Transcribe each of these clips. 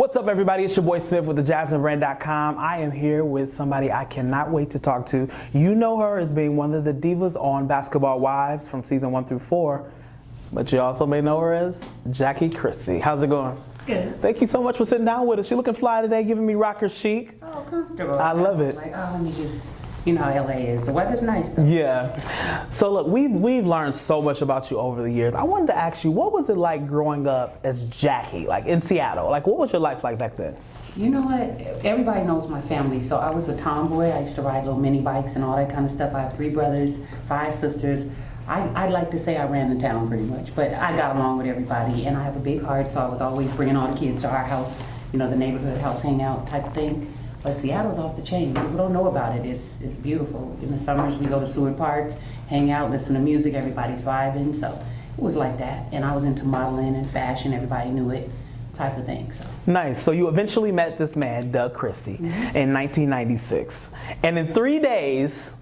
What's up, everybody? It's your boy Smith with thejasminebrand.com. I am here with somebody I cannot wait to talk to. You know her as being one of the divas on Basketball Wives from season 1 through 4, but you also may know her as Jackie Christie. How's it going? Good. Thank you so much for sitting down with us. You're looking fly today, giving me rocker chic. Oh, comfortable. I love it. Like, oh, let me just, you know how LA is. The weather's nice though. Yeah. So look, we've learned so much about you over the years. I wanted to ask you, what was it like growing up as Jackie, like in Seattle? Like, what was your life like back then? You know what? Everybody knows my family. So I was a tomboy. I used to ride little mini bikes and all that kind of stuff. I have 3 brothers, 5 sisters. I like to say I ran the town pretty much, but I got along with everybody, and I have a big heart, so I was always bringing all the kids to our house, you know, the neighborhood house hangout type of thing. But Seattle's off the chain. People don't know about it. It's beautiful. In the summers, we go to Seward Park, hang out, listen to music. Everybody's vibing. So it was like that. And I was into modeling and fashion. Everybody knew it, type of thing. So nice. So you eventually met this man, Doug Christie, in 1996, and in 3 days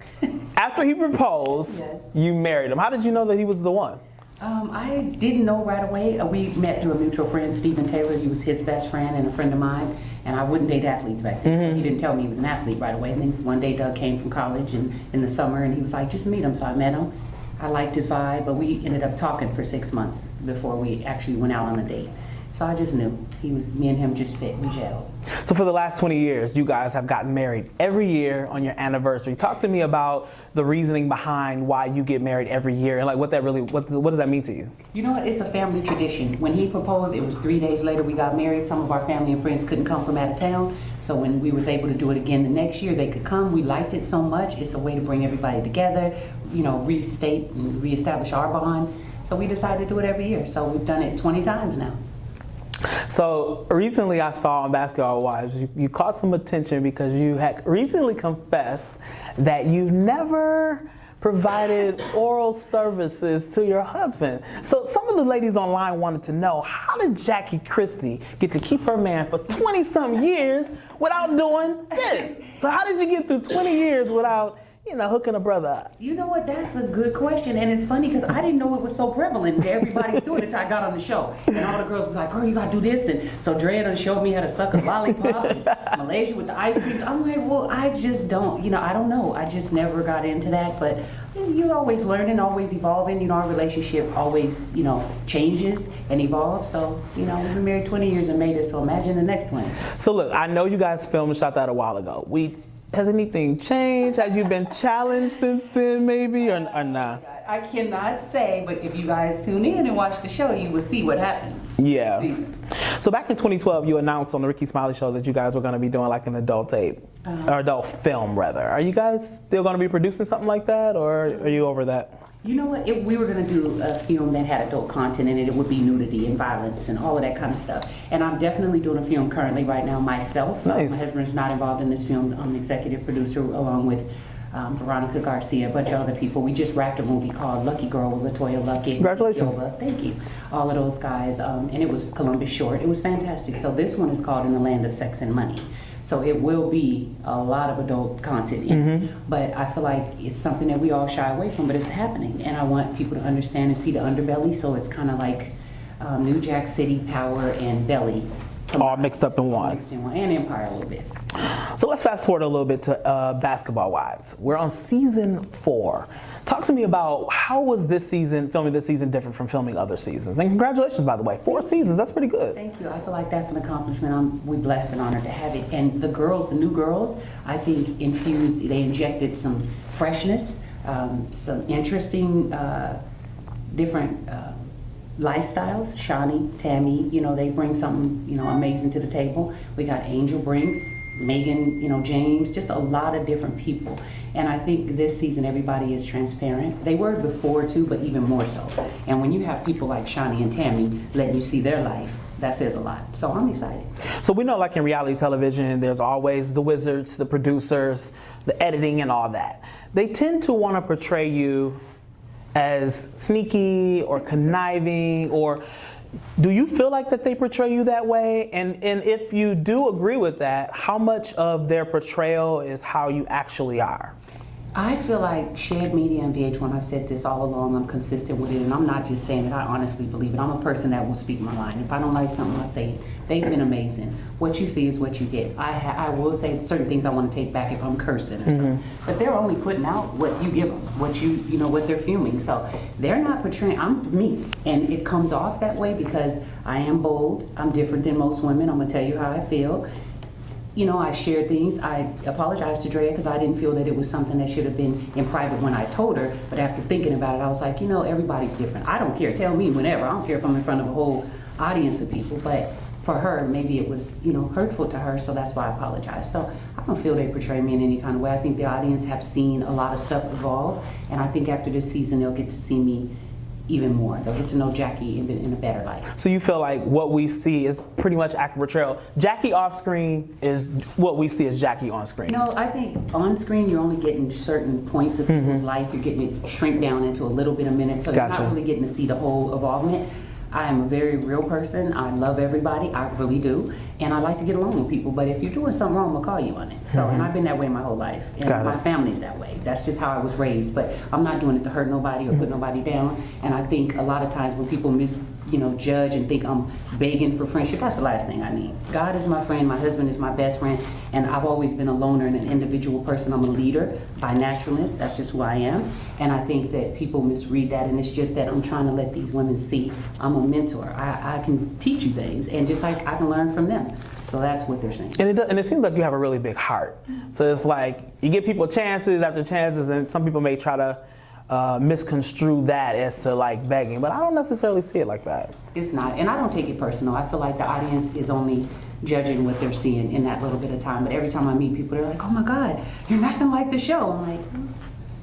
after he proposed, yes, you married him. How did you know that he was the one? I didn't know right away. We met through a mutual friend, Stephen Taylor. He was his best friend and a friend of mine, and I wouldn't date athletes back then, so he didn't tell me he was an athlete right away. And then one day Doug came from college and in the summer, and he was like, just meet him. So I met him. I liked his vibe, but we ended up talking for 6 months before we actually went out on a date. So I just knew me and him just fit, we gelled. So for the last 20 years, you guys have gotten married every year on your anniversary. Talk to me about the reasoning behind why you get married every year, and like what does that mean to you? You know what, it's a family tradition. When he proposed, it was 3 days later we got married. Some of our family and friends couldn't come from out of town, so when we was able to do it again the next year, they could come. We liked it so much. It's a way to bring everybody together, you know, restate and reestablish our bond. So we decided to do it every year. So we've done it 20 times now. So recently I saw on Basketball Wives, you caught some attention because you had recently confessed that you've never provided oral services to your husband. So some of the ladies online wanted to know, how did Jackie Christie get to keep her man for 20-some years without doing this? So how did you get through 20 years without, you know, hooking a brother up? You know what, that's a good question, and it's funny because I didn't know it was so prevalent. Everybody's doing it until I got on the show, and all the girls were like, girl, you gotta do this, and so Dre done showed me how to suck a lollipop, and Malaysia with the ice cream. I'm like, well, I just don't, you know, I don't know. I just never got into that, but you're always learning, always evolving. You know, our relationship always, you know, changes and evolves, so, you know, we've been married 20 years and made it, so imagine the next 20. So look, I know you guys filmed and shot that a while ago. Has anything changed? Have you been challenged since then, maybe, or nah? I cannot say, but if you guys tune in and watch the show, you will see what happens. Yeah. So back in 2012, you announced on the Ricky Smiley Show that you guys were going to be doing like an adult tape, or adult film, rather. Are you guys still going to be producing something like that, or are you over that? You know what, we were going to do a film that had adult content in it. It would be nudity and violence and all of that kind of stuff. And I'm definitely doing a film currently right now myself. Nice. My husband's not involved in this film. I'm the executive producer along with Veronica Garcia, a bunch of other people. We just wrapped a movie called Lucky Girl with LaToya Luckett. Congratulations. Yoba. Thank you. All of those guys. And it was Columbus short. It was fantastic. So this one is called In the Land of Sex and Money. So it will be a lot of adult content in it. But I feel like it's something that we all shy away from, but it's happening. And I want people to understand and see the underbelly, so it's kind of like New Jack City, Power, and Belly. All mixed up in one. Mixed in one, and Empire a little bit. So let's fast forward a little bit to Basketball Wives. We're on season 4. Talk to me about how was this season, filming this season, different from filming other seasons? And congratulations, by the way, 4 seasons, that's pretty good. Thank you. I feel like that's an accomplishment. We're blessed and honored to have it. And the girls, the new girls, I think they injected some freshness, some interesting, different lifestyles. Shawnee, Tammy, you know, they bring something, you know, amazing to the table. We got Angel Brinks, Mehgan, you know, James, just a lot of different people. And I think this season everybody is transparent. They were before too, but even more so. And when you have people like Shawnee and Tammy letting you see their life, that says a lot. So I'm excited. So we know, like in reality television, there's always the wizards, the producers, the editing and all that. They tend to want to portray you as sneaky or conniving, or do you feel like that they portray you that way? And if you do agree with that, how much of their portrayal is how you actually are? I feel like shared media and VH1, I've said this all along, I'm consistent with it, and I'm not just saying it, I honestly believe it. I'm a person that will speak my mind. If I don't like something, I'll say it. They've been amazing. What you see is what you get. I will say certain things I want to take back if I'm cursing or something. But they're only putting out what you give them, what you know, what they're filming. So they're not portraying, I'm me. And it comes off that way because I am bold, I'm different than most women, I'm gonna tell you how I feel. You know, I shared things. I apologized to Drea because I didn't feel that it was something that should have been in private when I told her. But after thinking about it, I was like, you know, everybody's different. I don't care. Tell me whenever. I don't care if I'm in front of a whole audience of people. But for her, maybe it was, you know, hurtful to her. So that's why I apologized. So I don't feel they portray me in any kind of way. I think the audience have seen a lot of stuff evolve. And I think after this season, they'll get to see me even more. They'll get to know Jackie in a better light. So you feel like what we see is pretty much accurate portrayal. Jackie off screen is what we see as Jackie on screen. No, I think on screen you're only getting certain points of people's life. You're getting it shrink down into a little bit of minutes, so you're not really getting to see the whole involvement. I am a very real person. I love everybody. I really do. And I like to get along with people. But if you're doing something wrong, I'm going to call you on it. So, and I've been that way my whole life. And my family's that way. That's just how I was raised. But I'm not doing it to hurt nobody or put nobody down. And I think a lot of times when people judge and think I'm begging for friendship, that's the last thing I need. God is my friend. My husband is my best friend. And I've always been a loner and an individual person. I'm a leader by naturalness. That's just who I am. And I think that people misread that. And it's just that I'm trying to let these women see I'm a mentor. I can teach you things. And just like I can learn from them. So that's what they're saying. And it seems like you have a really big heart. So it's like you give people chances after chances, and some people may try to misconstrue that as to like begging, but I don't necessarily see it like that. It's not, and I don't take it personal. I feel like the audience is only judging what they're seeing in that little bit of time. But every time I meet people, they're like, "Oh my God, you're nothing like the show." I'm like,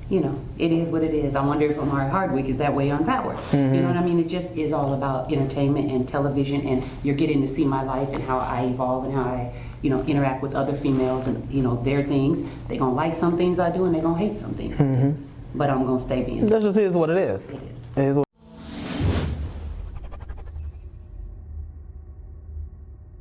you know, it is what it is. I wonder if Omari Hardwick is that way on Power. You know what I mean? It just is all about entertainment and television, and you're getting to see my life and how I evolve and how I, you know, interact with other females and, you know, their things. They're gonna like some things I do and they're gonna hate some things I do. But I'm gonna stay being. That just is what it is. It is. It is what